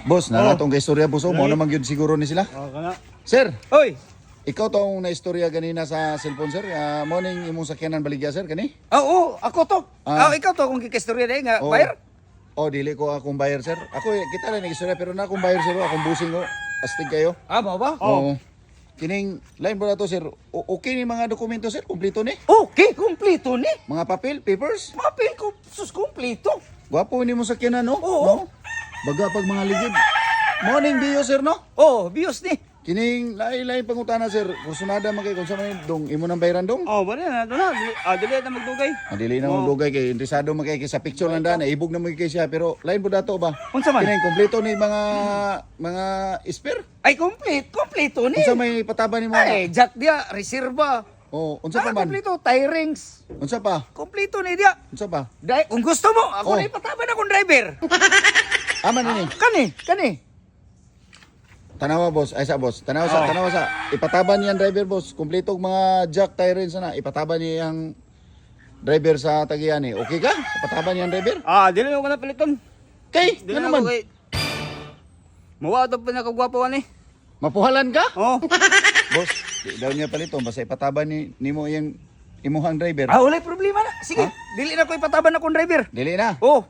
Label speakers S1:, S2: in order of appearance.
S1: Boss, na natong istorya boss, mo naman yun siguro ni sila.
S2: Kana.
S1: Sir,
S2: Oy.
S1: ikaw tong na-istorya ganina sa cellphone sir. Morning imong sakyanan baligya sir kani?
S2: Oo, ako to. Ikaw to kung kikistorya na nga,
S1: Oh.
S2: buyer?
S1: Oh, dili ko akong buyer sir. Ako kita lang istorya pero na akong buyer sir, akong busing ko. Astig kayo.
S2: Mo ba?
S1: Oo. Kining line ba na to sir? Okay ni mga dokumento sir, kumpleto ni.
S2: Okay, kumpleto ni.
S1: Mga papel, papers.
S2: Mapil ko, sus, kumpleto.
S1: Gwapo ni mo sakyanan no?
S2: Oo.
S1: No? Baga pag mga ligid. Morning diyo sir no?
S2: Oh, bios ni.
S1: Kining lain-lain pangutana sir. Kursunada man kay kung sa man dong imo nang bayaran dong.
S2: Oh, ba na, doon na. Dili na magdugay.
S1: Madili na mong dugay kay interesado man kay sa picture lang daan, ibog na mo kay siya pero lain po dato ba?
S2: Unsa man?
S1: Kining kompleto ni mga spare.
S2: Ay, kumpleto ni.
S1: Unsa may pataba ni mo?
S2: Ay, jack dia, reserva.
S1: Oh, unsa pa man?
S2: Kumpleto, tie rings.
S1: Unsa pa?
S2: Kumpleto ni dia.
S1: Unsa pa?
S2: Dahil, kung gusto mo,
S1: Oh.
S2: ako na ipataban akong driver.
S1: Aman ni.
S2: Kani.
S1: Tanawa boss, ay sa boss. Tanawa sa. Ipataban niyan driver boss. Kompleto og mga jack tires na. Ipataban niya ang driver sa Tagiani. Okay ka? Ipataban niyan driver?
S2: Dili mo na paliton.
S1: Kay,
S2: Dili
S1: ano
S2: na
S1: naman?
S2: ako kay... Mawa ito pinakagwapo ni.
S1: Mapuhalan ka?
S2: Oh.
S1: Boss, di daw niya palito. Basta ipataban ni mo yung imuhang driver.
S2: Wala problema na. Sige, dili na ko ipataban akong driver.
S1: Dili na.
S2: Oh,